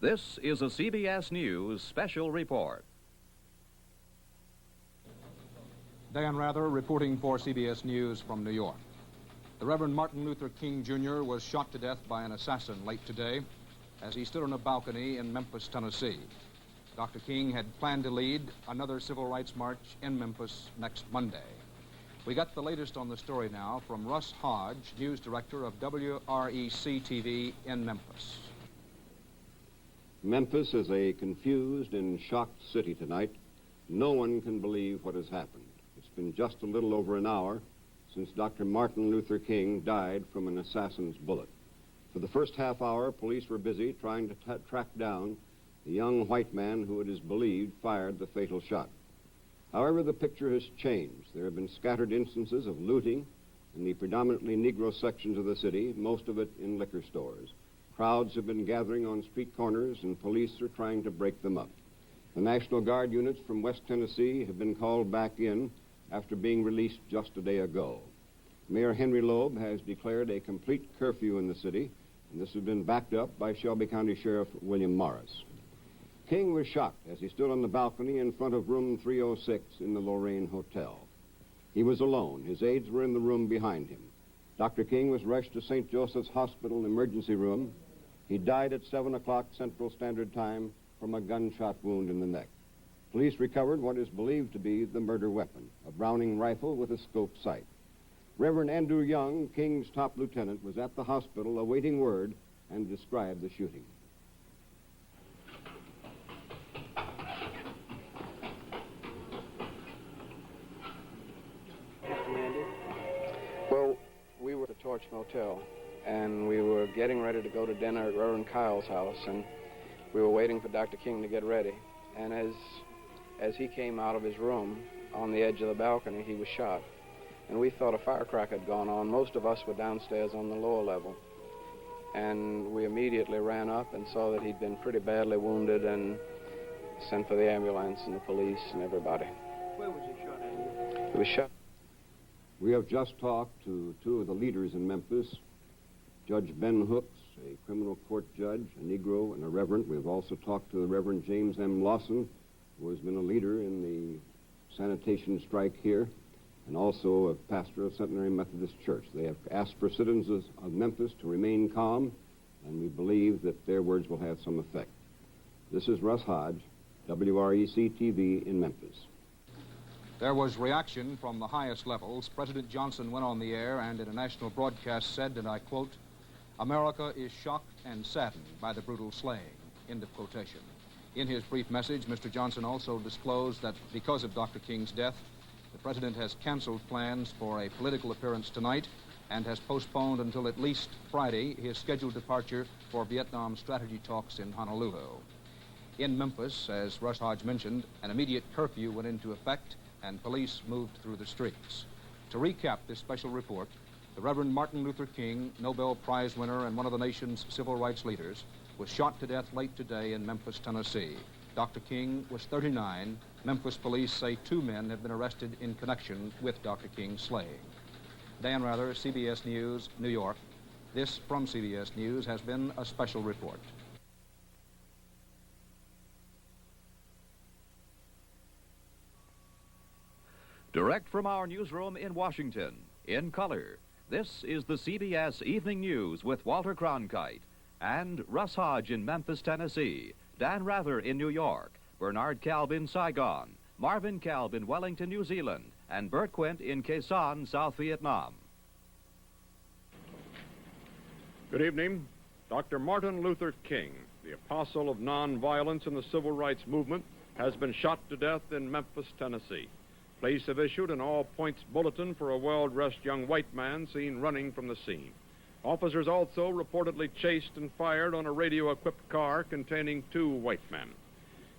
This is a CBS News special report. Dan Rather reporting for CBS News from New York. The Reverend Martin Luther King, Jr. was shot to death by an assassin late today as he stood on a balcony in Memphis, Tennessee. Dr. King had planned to lead another civil rights march in Memphis next Monday. We got the latest on the story now from Russ Hodge, news director of WREC-TV in Memphis. Memphis is a confused and shocked city tonight. No one can believe what has happened. It's been just a little over an hour since Dr. Martin Luther King died from an assassin's bullet. For the first half hour, police were busy trying to track down the young white man who it is believed fired the fatal shot. However, the picture has changed. There have been scattered instances of looting in the predominantly Negro sections of the city, most of it in liquor stores. Crowds have been gathering on street corners, and police are trying to break them up. The National Guard units from West Tennessee have been called back in after being released just a day ago. Mayor Henry Loeb has declared a complete curfew in the city, and this has been backed up by Shelby County Sheriff William Morris. King was shocked as he stood on the balcony in front of room 306 in the Lorraine Hotel. He was alone. His aides were in the room behind him. Dr. King was rushed to St. Joseph's Hospital emergency room. He died at 7 o'clock Central Standard Time from a gunshot wound in the neck. Police recovered what is believed to be the murder weapon, a Browning rifle with a scope sight. Reverend Andrew Young, King's top lieutenant, was at the hospital awaiting word and described the shooting. Well, we were at the Torch Motel, and we were getting ready to go to dinner at Reverend Kyle's house, and we were waiting for Dr. King to get ready. And as he came out of his room on the edge of the balcony, he was shot. And we thought a firecracker had gone on. Most of us were downstairs on the lower level. And we immediately ran up and saw that he'd been pretty badly wounded and sent for the ambulance and the police and everybody. Where was he shot at? He was shot. We have just talked to two of the leaders in Memphis, Judge Ben Hooks, a criminal court judge, a Negro, and a Reverend. We've also talked to the Reverend James M. Lawson, who has been a leader in the sanitation strike here, and also a pastor of Centenary Methodist Church. They have asked for citizens of Memphis to remain calm, and we believe that their words will have some effect. This is Russ Hodge, WREC-TV in Memphis. There was reaction from the highest levels. President Johnson went on the air and in a national broadcast said, and I quote, "America is shocked and saddened by the brutal slaying," end of quotation. In his brief message, Mr. Johnson also disclosed that because of Dr. King's death, the president has canceled plans for a political appearance tonight and has postponed until at least Friday his scheduled departure for Vietnam strategy talks in Honolulu. In Memphis, as Russ Hodge mentioned, an immediate curfew went into effect and police moved through the streets. To recap this special report, the Reverend Martin Luther King, Nobel Prize winner and one of the nation's civil rights leaders, was shot to death late today in Memphis, Tennessee. Dr. King was 39. Memphis police say 2 men have been arrested in connection with Dr. King's slaying. Dan Rather, CBS News, New York. This from CBS News has been a special report. Direct from our newsroom in Washington, in color, this is the CBS Evening News with Walter Cronkite and Russ Hodge in Memphis, Tennessee, Dan Rather in New York, Bernard Kalb in Saigon, Marvin Kalb in Wellington, New Zealand, and Bert Quint in Quezon, South Vietnam. Good evening. Dr. Martin Luther King, the apostle of nonviolence in the civil rights movement, has been shot to death in Memphis, Tennessee. Police have issued an all-points bulletin for a well-dressed young white man seen running from the scene. Officers also reportedly chased and fired on a radio-equipped car containing 2 white men.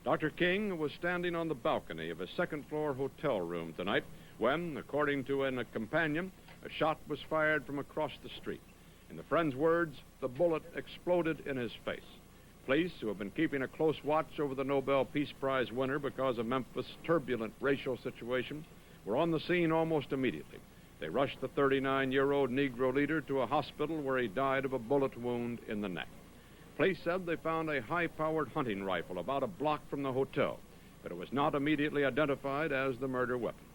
Dr. King was standing on the balcony of a second-floor hotel room tonight when, according to a companion, a shot was fired from across the street. In the friend's words, the bullet exploded in his face. Police, who have been keeping a close watch over the Nobel Peace Prize winner because of Memphis' turbulent racial situation, were on the scene almost immediately. They rushed the 39-year-old Negro leader to a hospital where he died of a bullet wound in the neck. Police said they found a high-powered hunting rifle about a block from the hotel, but it was not immediately identified as the murder weapon.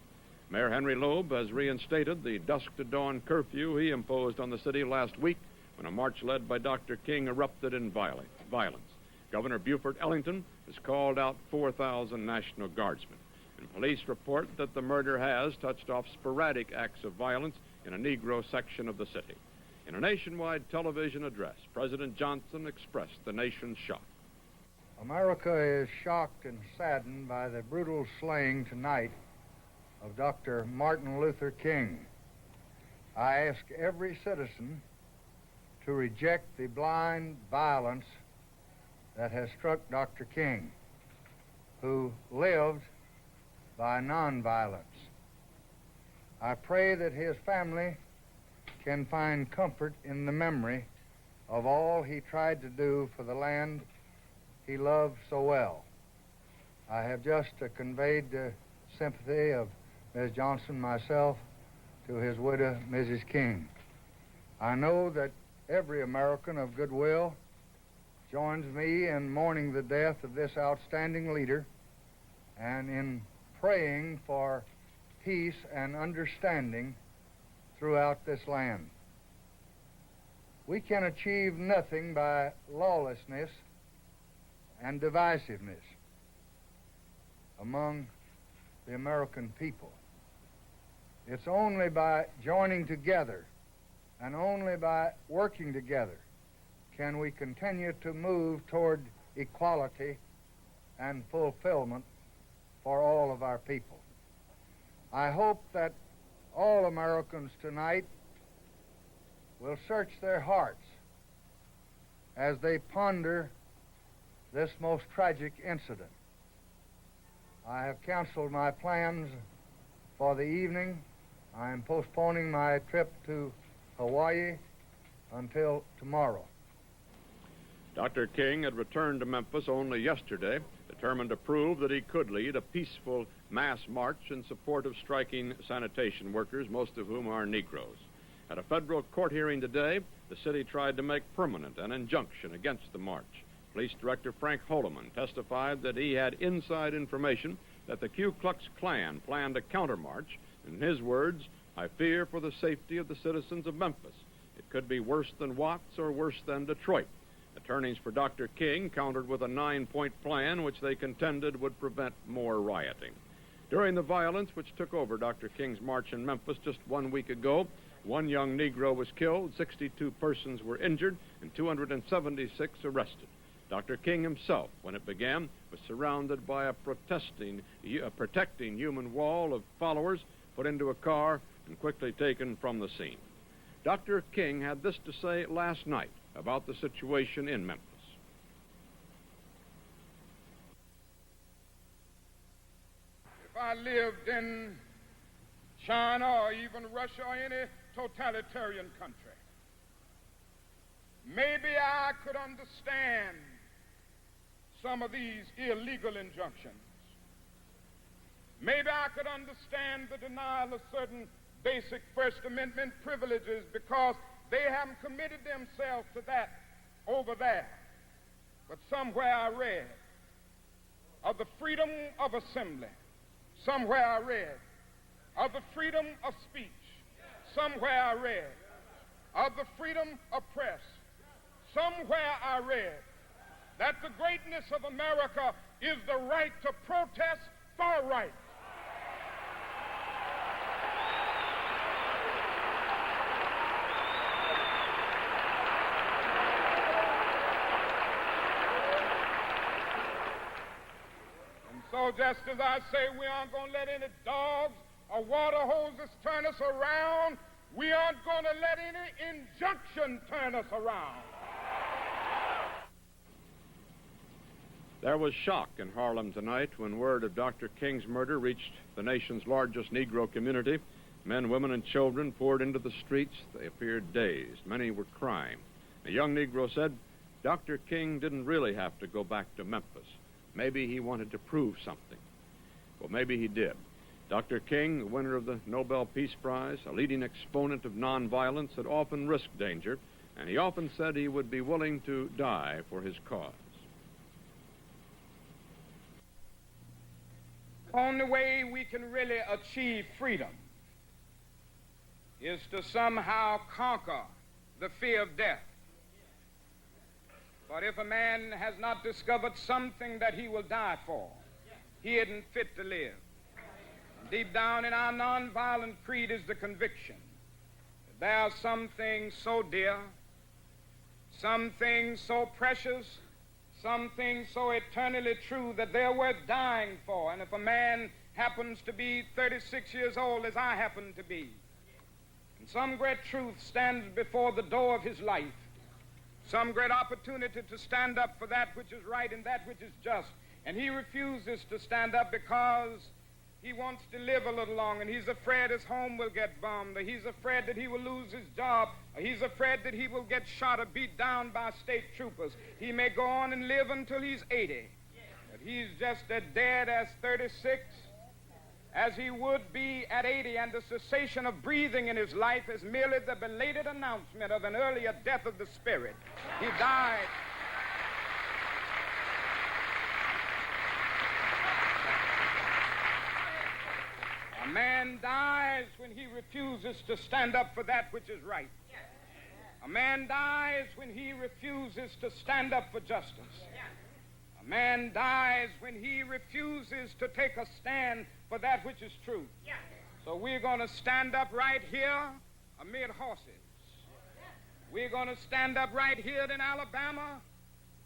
Mayor Henry Loeb has reinstated the dusk-to-dawn curfew he imposed on the city last week when a march led by Dr. King erupted in violence. Governor Buford Ellington has called out 4,000 National Guardsmen, and police report that the murder has touched off sporadic acts of violence in a Negro section of the city. In a nationwide television address, President Johnson expressed the nation's shock. America is shocked and saddened by the brutal slaying tonight of Dr. Martin Luther King. I ask every citizen to reject the blind violence that has struck Dr. King, who lived by nonviolence. I pray that his family can find comfort in the memory of all he tried to do for the land he loved so well. I have just conveyed the sympathy of Ms. Johnson, myself, to his widow, Mrs. King. I know that every American of goodwill joins me in mourning the death of this outstanding leader and in praying for peace and understanding throughout this land. We can achieve nothing by lawlessness and divisiveness among the American people. It's only by joining together and only by working together can we continue to move toward equality and fulfillment for all of our people. I hope that all Americans tonight will search their hearts as they ponder this most tragic incident. I have canceled my plans for the evening. I am postponing my trip to Hawaii until tomorrow. Dr. King had returned to Memphis only yesterday, determined to prove that he could lead a peaceful mass march in support of striking sanitation workers, most of whom are Negroes. At a federal court hearing today, the city tried to make permanent an injunction against the march. Police Director Frank Holloman testified that he had inside information that the Ku Klux Klan planned a countermarch. In his words, "I fear for the safety of the citizens of Memphis. It could be worse than Watts or worse than Detroit." Attorneys for Dr. King countered with a 9-point plan which they contended would prevent more rioting. During the violence which took over Dr. King's march in Memphis just 1 week ago, one young Negro was killed, 62 persons were injured, and 276 arrested. Dr. King himself, when it began, was surrounded by a protecting human wall of followers, put into a car, and quickly taken from the scene. Dr. King had this to say last night about the situation in Memphis. If I lived in China or even Russia or any totalitarian country, maybe I could understand some of these illegal injunctions. Maybe I could understand the denial of certain basic First Amendment privileges because they haven't committed themselves to that over there. But somewhere I read of the freedom of assembly. Somewhere I read of the freedom of speech. Somewhere I read of the freedom of press. Somewhere I read that the greatness of America is the right to protest for rights. And so just as I say we aren't going to let any dogs or water hoses turn us around, we aren't going to let any injunction turn us around. There was shock in Harlem tonight when word of Dr. King's murder reached the nation's largest Negro community. Men, women, and children poured into the streets. They appeared dazed. Many were crying. A young Negro said, Dr. King didn't really have to go back to Memphis. Maybe he wanted to prove something. Well, maybe he did. Dr. King, the winner of the Nobel Peace Prize, a leading exponent of nonviolence, had often risked danger, and he often said he would be willing to die for his cause. The only way we can really achieve freedom is to somehow conquer the fear of death. But if a man has not discovered something that he will die for, he isn't fit to live. Deep down in our nonviolent creed is the conviction that there are some things so dear, some things so precious, some things so eternally true that they're worth dying for. And if a man happens to be 36 years old, as I happen to be, and some great truth stands before the door of his life, some great opportunity to stand up for that which is right and that which is just, and he refuses to stand up because he wants to live a little longer, and he's afraid his home will get bombed, or he's afraid that he will lose his job, or he's afraid that he will get shot or beat down by state troopers. He may go on and live until he's 80, but he's just as dead as 36 as he would be at 80, and the cessation of breathing in his life is merely the belated announcement of an earlier death of the spirit. He died. A man dies when he refuses to stand up for that which is right. A man dies when he refuses to stand up for justice. A man dies when he refuses to take a stand for that which is true. So we're going to stand up right here amid horses. We're going to stand up right here in Alabama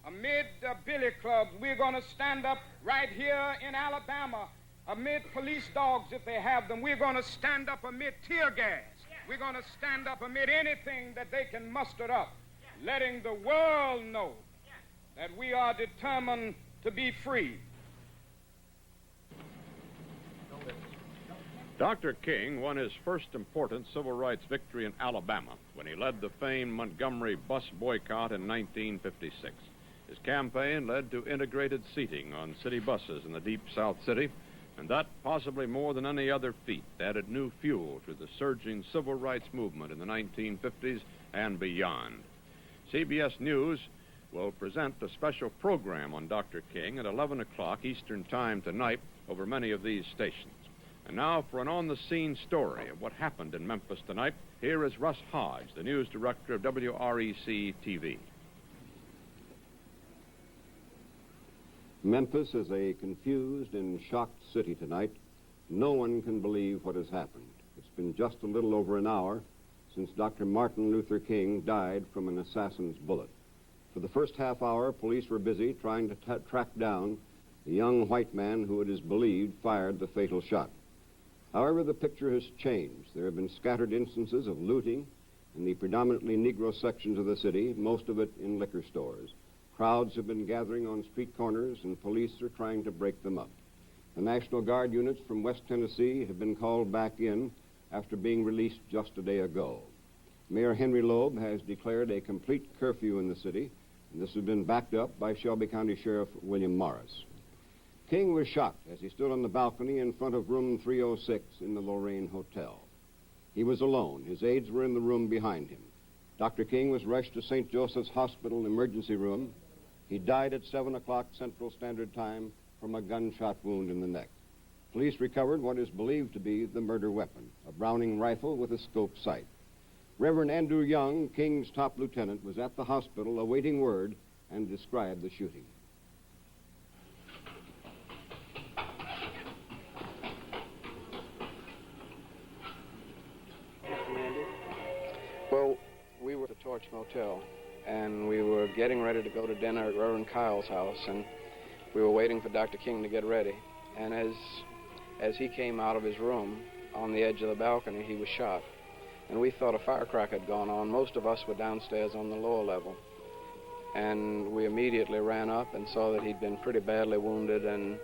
amid billy clubs. We're going to stand up right here in Alabama amid police dogs if they have them. We're going to stand up amid tear gas. We're going to stand up amid anything that they can muster up, letting the world know that we are determined to be free. Dr. King won his first important civil rights victory in Alabama when he led the famed Montgomery bus boycott in 1956. His campaign led to integrated seating on city buses in the deep South City, and that, possibly more than any other feat, added new fuel to the surging civil rights movement in the 1950s and beyond. CBS News will present a special program on Dr. King at 11 o'clock Eastern Time tonight over many of these stations. And now for an on-the-scene story of what happened in Memphis tonight, here is Russ Hodge, the news director of WREC-TV. Memphis is a confused and shocked city tonight. No one can believe what has happened. It's been just a little over an hour since Dr. Martin Luther King died from an assassin's bullet. For the first half hour, police were busy trying to track down the young white man who it is believed fired the fatal shot. However, the picture has changed. There have been scattered instances of looting in the predominantly Negro sections of the city, most of it in liquor stores. Crowds have been gathering on street corners, and police are trying to break them up. The National Guard units from West Tennessee have been called back in after being released just a day ago. Mayor Henry Loeb has declared a complete curfew in the city, and this has been backed up by Shelby County Sheriff William Morris. King was shocked as he stood on the balcony in front of room 306 in the Lorraine Hotel. He was alone. His aides were in the room behind him. Dr. King was rushed to St. Joseph's Hospital emergency room. He died at 7 o'clock Central Standard Time from a gunshot wound in the neck. Police recovered what is believed to be the murder weapon, a Browning rifle with a scope sight. Reverend Andrew Young, King's top lieutenant, was at the hospital awaiting word and described the shooting. Well, we were at the Torch Motel, and we were getting ready to go to dinner at Reverend Kyle's house, and we were waiting for Dr. King to get ready. And as he came out of his room on the edge of the balcony, he was shot. And we thought a firecracker had gone on. Most of us were downstairs on the lower level. And we immediately ran up and saw that he'd been pretty badly wounded and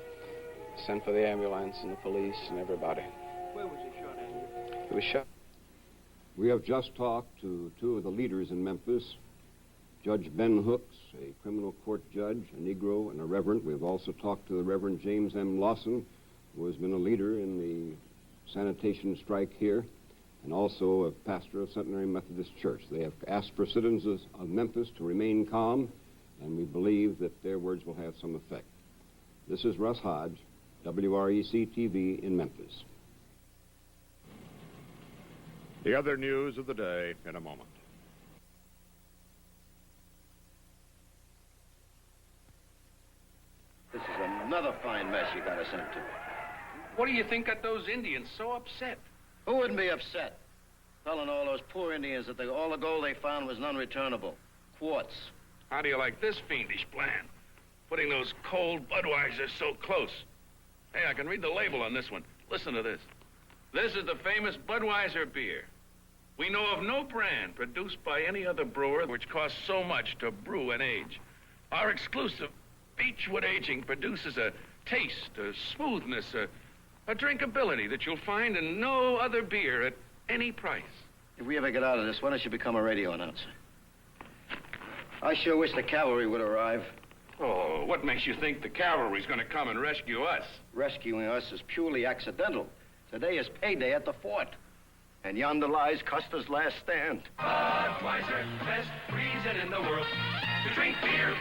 sent for the ambulance and the police and everybody. Where was he shot at? He was shot. We have just talked to two of the leaders in Memphis, Judge Ben Hooks, a criminal court judge, a Negro, and a reverend. We've also talked to the Reverend James M. Lawson, who has been a leader in the sanitation strike here. and also a pastor of Centenary Methodist Church. They have asked for citizens of Memphis to remain calm, and we believe that their words will have some effect. This is Russ Hodge, WREC-TV in Memphis. The other news of the day in a moment. This is another fine mess you got us into. What do you think got those Indians so upset? Who wouldn't be upset? Telling all those poor Indians that all the gold they found was non-returnable. Quartz. How do you like this fiendish plan? Putting those cold Budweisers so close. Hey, I can read the label on this one. Listen to this. This is the famous Budweiser beer. We know of no brand produced by any other brewer which costs so much to brew and age. Our exclusive Beechwood aging produces a taste, a smoothness, a drinkability that you'll find in no other beer at any price. If we ever get out of this, why don't you become a radio announcer? I sure wish the cavalry would arrive. Oh, what makes you think the cavalry's going to come and rescue us? Rescuing us is purely accidental. Today is payday at the fort. And yonder lies Custer's last stand. Budweiser, best reason in the world to drink beer.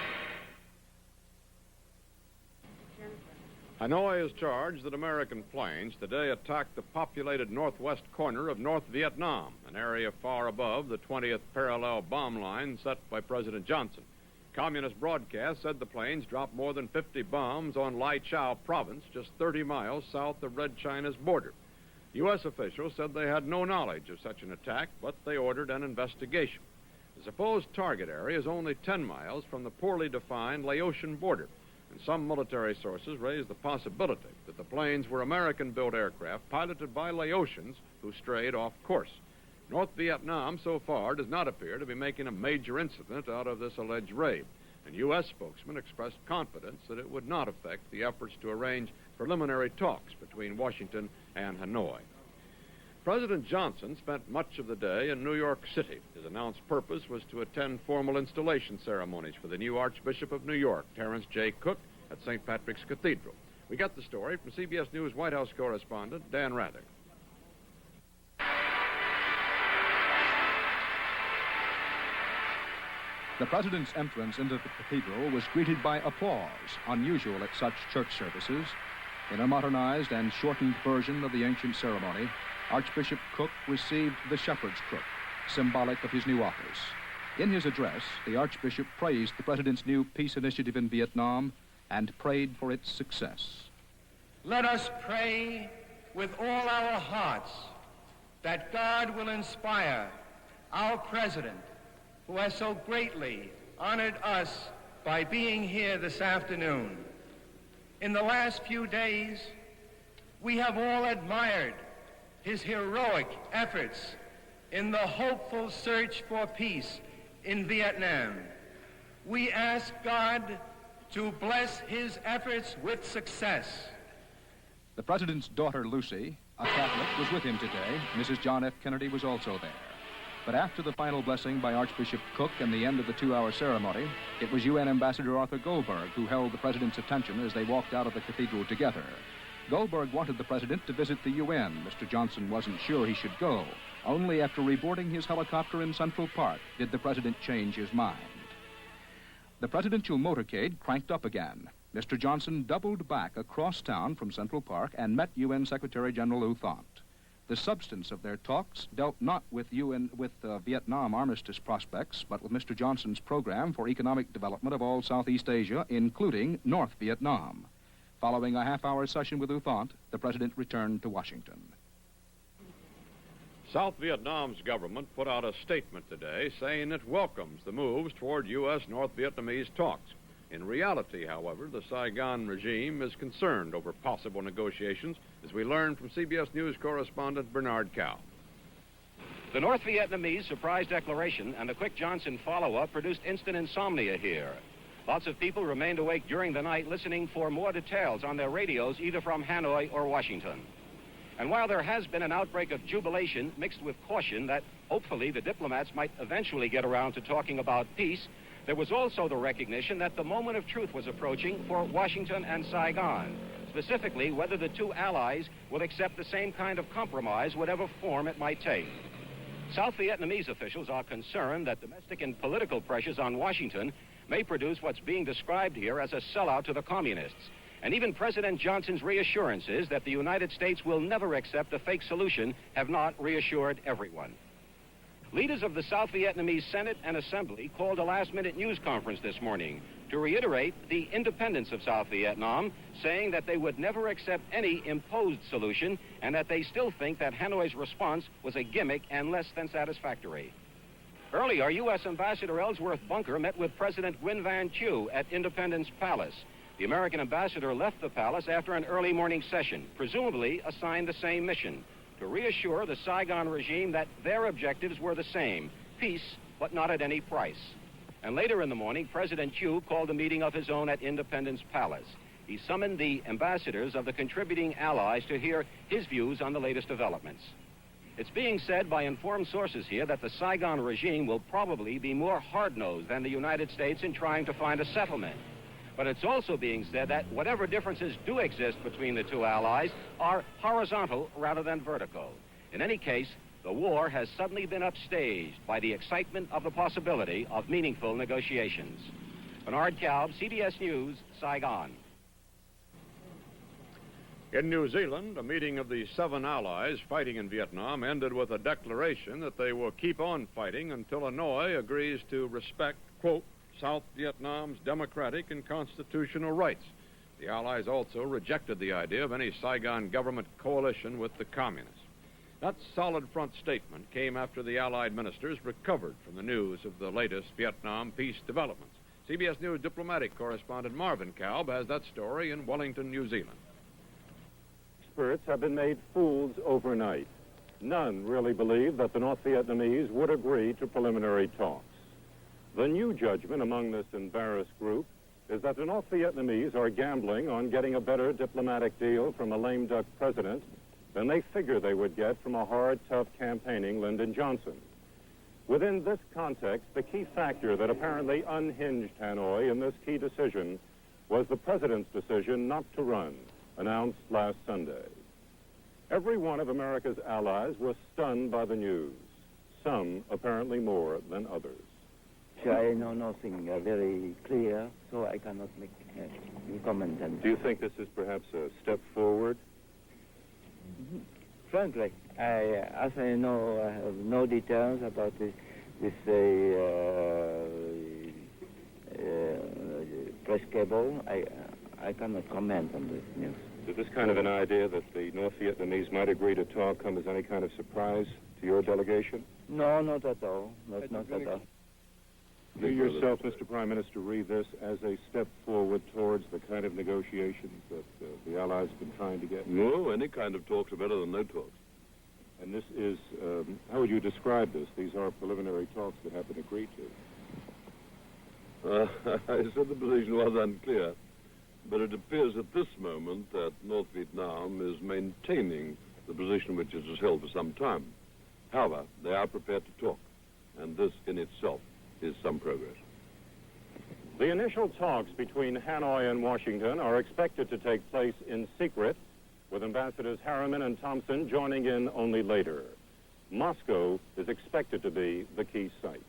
Hanoi is charged that American planes today attacked the populated northwest corner of North Vietnam, an area far above the 20th parallel bomb line set by President Johnson. Communist broadcast said the planes dropped more than 50 bombs on Lai Chau province, just 30 miles south of Red China's border. U.S. officials said they had no knowledge of such an attack, but they ordered an investigation. The supposed target area is only 10 miles from the poorly defined Laotian border, and some military sources raised the possibility that the planes were American-built aircraft piloted by Laotians who strayed off course. North Vietnam so far does not appear to be making a major incident out of this alleged raid, and U.S. spokesman expressed confidence that it would not affect the efforts to arrange preliminary talks between Washington and Hanoi. President Johnson spent much of the day in New York City. His announced purpose was to attend formal installation ceremonies for the new Archbishop of New York, Terrence J. Cook, at St. Patrick's Cathedral. We got the story from CBS News White House correspondent Dan Rather. The president's entrance into the cathedral was greeted by applause, unusual at such church services. In a modernized and shortened version of the ancient ceremony, Archbishop Cook received the shepherd's crook, symbolic of his new office. In his address, the Archbishop praised the president's new peace initiative in Vietnam and prayed for its success. Let us pray with all our hearts that God will inspire our president, who has so greatly honored us by being here this afternoon. In the last few days, we have all admired his heroic efforts in the hopeful search for peace in Vietnam. We ask God to bless his efforts with success. The president's daughter, Lucy, a Catholic, was with him today. Mrs. John F. Kennedy was also there. But after the final blessing by Archbishop Cook and the end of the 2-hour ceremony, it was UN Ambassador Arthur Goldberg who held the president's attention as they walked out of the cathedral together. Goldberg wanted the president to visit the UN. Mr. Johnson wasn't sure he should go. Only after reboarding his helicopter in Central Park did the president change his mind. The presidential motorcade cranked up again. Mr. Johnson doubled back across town from Central Park and met UN Secretary General U Thant. The substance of their talks dealt not with Vietnam armistice prospects, but with Mr. Johnson's program for economic development of all Southeast Asia, including North Vietnam. Following a half-hour session with U Thant, the president returned to Washington. South Vietnam's government put out a statement today saying it welcomes the moves toward U.S.-North Vietnamese talks. In reality, however, the Saigon regime is concerned over possible negotiations, as we learned from CBS News correspondent Bernard Cow. The North Vietnamese surprise declaration and the quick Johnson follow-up produced instant insomnia here. Lots of people remained awake during the night listening for more details on their radios, either from Hanoi or Washington. And while there has been an outbreak of jubilation mixed with caution that hopefully the diplomats might eventually get around to talking about peace, there was also the recognition that the moment of truth was approaching for Washington and Saigon. specifically whether the two allies will accept the same kind of compromise, whatever form it might take. South Vietnamese officials are concerned that domestic and political pressures on Washington may produce what's being described here as a sellout to the communists. And even President Johnson's reassurances that the United States will never accept a fake solution have not reassured everyone. Leaders of the South Vietnamese Senate and Assembly called a last-minute news conference this morning to reiterate the independence of South Vietnam, saying that they would never accept any imposed solution and that they still think that Hanoi's response was a gimmick and less than satisfactory. Earlier, U.S. Ambassador Ellsworth Bunker met with President Nguyen Van Thieu at Independence Palace. The American ambassador left the palace after an early morning session, presumably assigned the same mission, to reassure the Saigon regime that their objectives were the same, peace, but not at any price. And later in the morning, President Thieu called a meeting of his own at Independence Palace. He summoned the ambassadors of the contributing allies to hear his views on the latest developments. It's being said by informed sources here that the Saigon regime will probably be more hard-nosed than the United States in trying to find a settlement. But it's also being said that whatever differences do exist between the two allies are horizontal rather than vertical. In any case, the war has suddenly been upstaged by the excitement of the possibility of meaningful negotiations. Bernard Kalb, CBS News, Saigon. In New Zealand, a meeting of the 7 allies fighting in Vietnam ended with a declaration that they will keep on fighting until Hanoi agrees to respect, quote, South Vietnam's democratic and constitutional rights. The Allies also rejected the idea of any Saigon government coalition with the communists. That solid front statement came after the Allied ministers recovered from the news of the latest Vietnam peace developments. CBS News diplomatic correspondent Marvin Kalb has that story in Wellington, New Zealand. Experts have been made fools overnight. None really believed that the North Vietnamese would agree to preliminary talks. The new judgment among this embarrassed group is that the North Vietnamese are gambling on getting a better diplomatic deal from a lame duck president than they figure they would get from a hard, tough campaigning Lyndon Johnson. Within this context, the key factor that apparently unhinged Hanoi in this key decision was the president's decision not to run, announced last Sunday. Every one of America's allies was stunned by the news, some apparently more than others. I know nothing very clear, so I cannot make any comment. Do you think this is perhaps a step forward? Frankly, as I know, I have no details about this press cable. I cannot comment on this news. Did this kind of an idea that the North Vietnamese might agree to talk come as any kind of surprise to your delegation? No, not at all. Not at all. Do you yourself, Mr. Prime Minister, read this as a step forward towards the kind of negotiations that the Allies have been trying to get? No, any kind of talks are better than no talks. And this is, how would you describe this? These are preliminary talks that have been agreed to. I said the position was unclear, but it appears at this moment that North Vietnam is maintaining the position which it has held for some time. However, they are prepared to talk, and this in itself is some progress. The initial talks between Hanoi and Washington are expected to take place in secret, with Ambassadors Harriman and Thompson joining in only later. Moscow is expected to be the key site.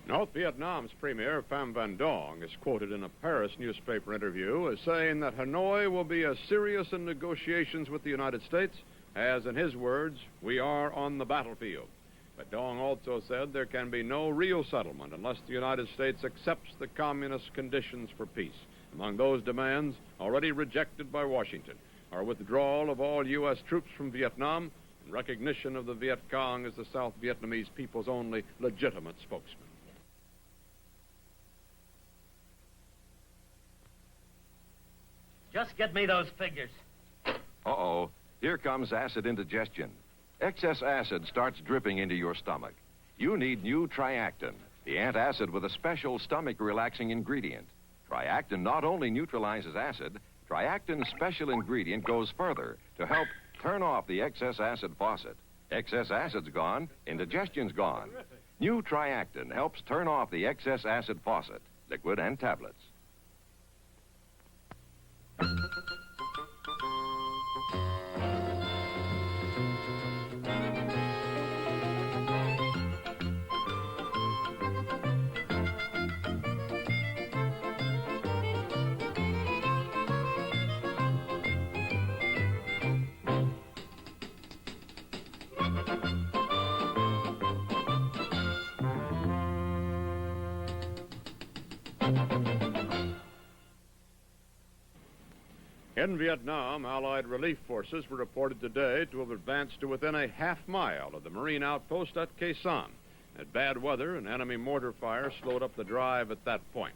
North Vietnam's Premier Pham Van Dong is quoted in a Paris newspaper interview as saying that Hanoi will be as serious in negotiations with the United States as, in his words, we are on the battlefield. But Dong also said there can be no real settlement unless the United States accepts the communist conditions for peace. Among those demands, already rejected by Washington, are withdrawal of all U.S. troops from Vietnam and recognition of the Viet Cong as the South Vietnamese people's only legitimate spokesman. Just get me those figures. Uh-oh. Here comes acid indigestion. Excess acid starts dripping into your stomach. You need new Triactin, the antacid with a special stomach-relaxing ingredient. Triactin not only neutralizes acid, Triactin's special ingredient goes further to help turn off the excess acid faucet. Excess acid's gone, indigestion's gone. New Triactin helps turn off the excess acid faucet, liquid and tablets. In Vietnam, Allied relief forces were reported today to have advanced to within a half-mile of the Marine outpost at Khe Sanh. At bad weather, an enemy mortar fire slowed up the drive at that point.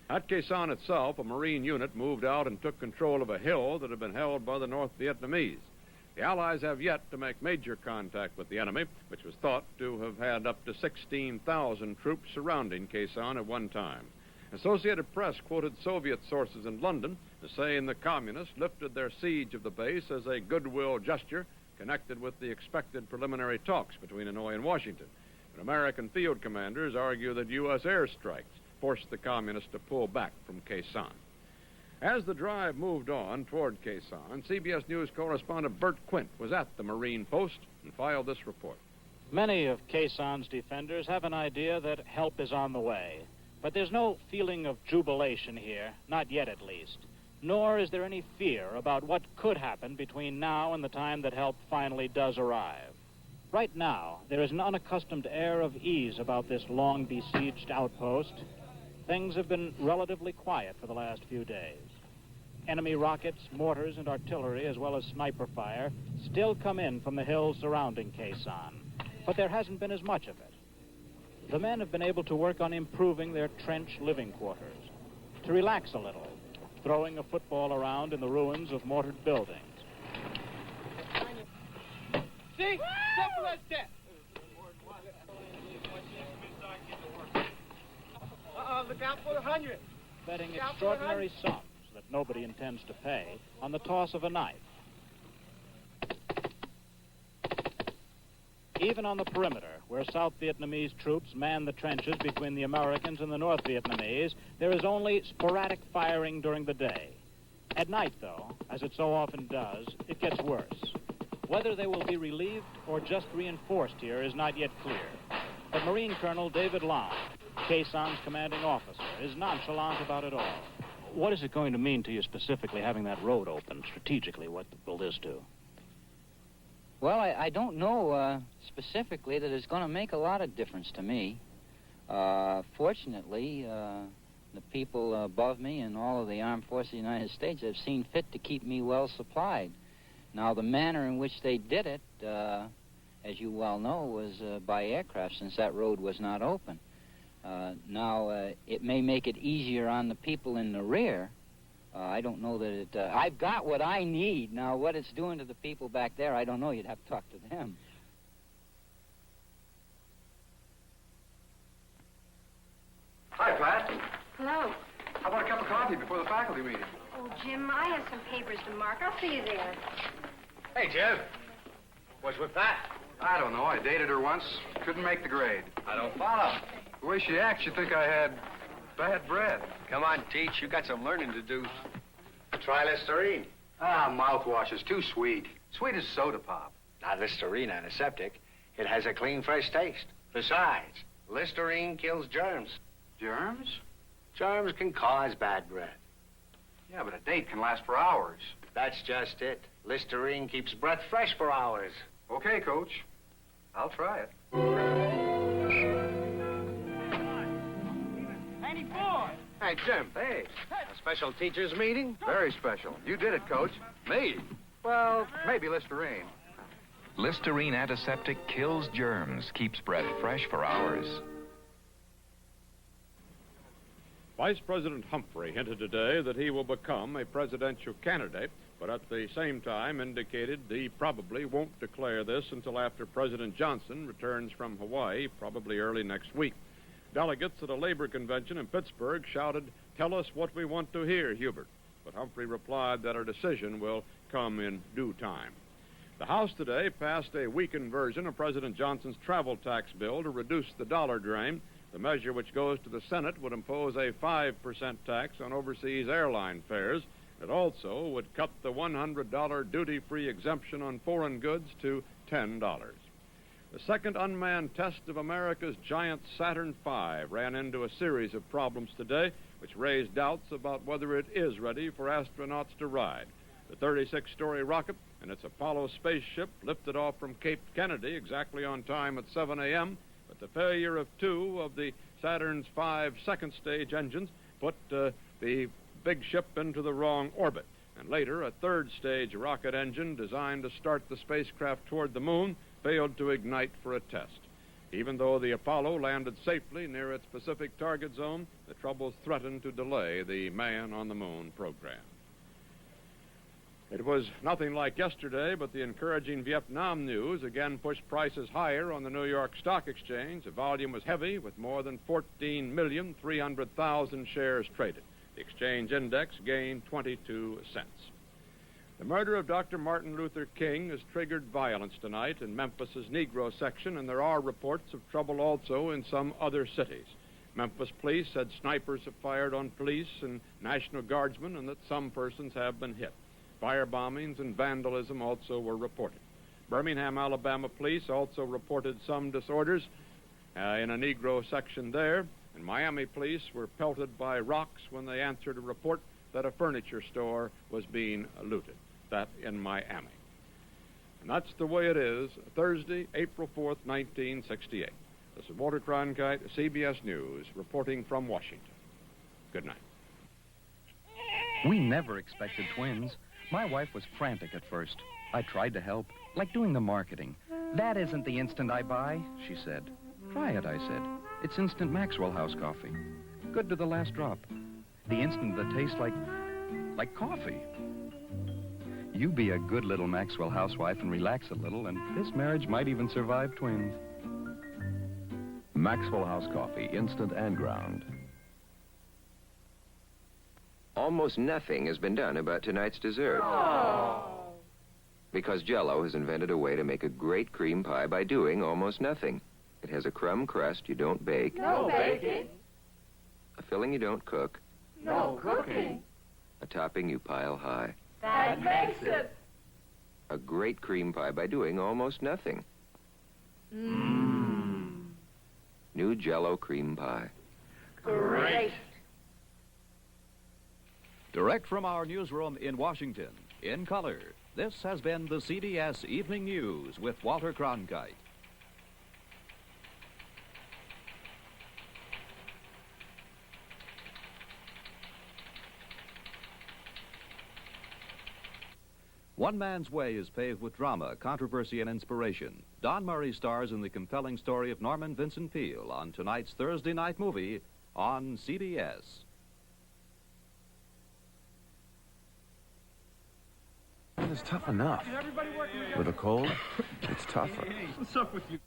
At Khe Sanh itself, a Marine unit moved out and took control of a hill that had been held by the North Vietnamese. The Allies have yet to make major contact with the enemy, which was thought to have had up to 16,000 troops surrounding Khe Sanh at one time. Associated Press quoted Soviet sources in London as saying the communists lifted their siege of the base as a goodwill gesture connected with the expected preliminary talks between Hanoi and Washington. But American field commanders argue that U.S. airstrikes forced the communists to pull back from Khe Sanh. As the drive moved on toward Khe Sanh, CBS News correspondent Bert Quint was at the Marine post and filed this report. Many of Khe Sanh's defenders have an idea that help is on the way. But there's no feeling of jubilation here, not yet at least. Nor is there any fear about what could happen between now and the time that help finally does arrive. Right now, there is an unaccustomed air of ease about this long-besieged outpost. Things have been relatively quiet for the last few days. Enemy rockets, mortars, and artillery, as well as sniper fire, still come in from the hills surrounding Khe Sanh, but there hasn't been as much of it. The men have been able to work on improving their trench living quarters, to relax a little, throwing a football around in the ruins of mortared buildings. See? Simple as that. Look out for the 100. Betting extraordinary sums that nobody intends to pay on the toss of a knife. Even on the perimeter, where South Vietnamese troops man the trenches between the Americans and the North Vietnamese, there is only sporadic firing during the day. At night, though, as it so often does, it gets worse. Whether they will be relieved or just reinforced here is not yet clear. But Marine Colonel David Long, Khe Sanh's commanding officer, is nonchalant about it all. What is it going to mean to you specifically, having that road open? Strategically, what will this do? Well, I don't know specifically that it's going to make a lot of difference to me. Fortunately, the people above me and all of the armed forces of the United States have seen fit to keep me well supplied. Now, the manner in which they did it, as you well know, was by aircraft, since that road was not open. Now, it may make it easier on the people in the rear. I don't know that it... I've got what I need. Now, what it's doing to the people back there, I don't know. You'd have to talk to them. Hi, Pat. Hello. How about a cup of coffee before the faculty meeting? Oh, Jim, I have some papers to mark. I'll see you there. Hey, Jeff. What's with Pat? I don't know. I dated her once. Couldn't make the grade. I don't follow. The way she acts, you'd think I had bad breath. Come on, Teach. You got some learning to do. Try Listerine. Mouthwash is too sweet. Sweet as soda pop. Not Listerine antiseptic. It has a clean, fresh taste. Besides, Listerine kills germs. Germs? Germs can cause bad breath. Yeah, but a date can last for hours. That's just it. Listerine keeps breath fresh for hours. Okay, Coach. I'll try it. 94. Hey, Jim. Hey. A special teachers meeting? Very special. You did it, Coach. Me? Well, maybe Listerine. Listerine antiseptic kills germs, keeps breath fresh for hours. Vice President Humphrey hinted today that he will become a presidential candidate, but at the same time indicated he probably won't declare this until after President Johnson returns from Hawaii, probably early next week. Delegates at a labor convention in Pittsburgh shouted, "Tell us what we want to hear, Hubert." But Humphrey replied that our decision will come in due time. The House today passed a weakened version of President Johnson's travel tax bill to reduce the dollar drain. The measure, which goes to the Senate, would impose a 5% tax on overseas airline fares. It also would cut the $100 duty-free exemption on foreign goods to $10. The second unmanned test of America's giant Saturn V ran into a series of problems today, which raised doubts about whether it is ready for astronauts to ride. The 36-story rocket and its Apollo spaceship lifted off from Cape Kennedy exactly on time at 7 a.m., but the failure of two of the Saturn's 5 second-stage engines put the big ship into the wrong orbit. And later, a third-stage rocket engine designed to start the spacecraft toward the moon failed to ignite for a test. Even though the Apollo landed safely near its Pacific target zone, the troubles threatened to delay the Man on the Moon program. It was nothing like yesterday, but the encouraging Vietnam news again pushed prices higher on the New York Stock Exchange. The volume was heavy, with more than 14,300,000 shares traded. The exchange index gained 22 cents. The murder of Dr. Martin Luther King has triggered violence tonight in Memphis's Negro section, and there are reports of trouble also in some other cities. Memphis police said snipers have fired on police and National Guardsmen and that some persons have been hit. Fire bombings and vandalism also were reported. Birmingham, Alabama police also reported some disorders in a Negro section there. And Miami police were pelted by rocks when they answered a report that a furniture store was being looted. That in Miami. And that's the way it is, Thursday, April 4th, 1968. This is Walter Cronkite, CBS News, reporting from Washington. Good night. We never expected twins. My wife was frantic at first. I tried to help, like doing the marketing. That isn't the instant I buy, she said. Try it, I said. It's instant Maxwell House coffee. Good to the last drop. The instant that tastes like coffee. You be a good little Maxwell housewife and relax a little, and this marriage might even survive twins. Maxwell House coffee, instant and ground. Almost nothing has been done about tonight's dessert. Because Jell-O has invented a way to make a great cream pie by doing almost nothing. It has a crumb crust you don't bake. No baking. A filling you don't cook. No cooking. A topping you pile high. That makes it. A great cream pie by doing almost nothing. New Jell-O cream pie. Great. Direct from our newsroom in Washington, in color, this has been the CBS Evening News with Walter Cronkite. One Man's Way is paved with drama, controversy, and inspiration. Don Murray stars in the compelling story of Norman Vincent Peale on tonight's Thursday night movie on CBS. It's tough enough. With a cold, it's tougher. What's up with you?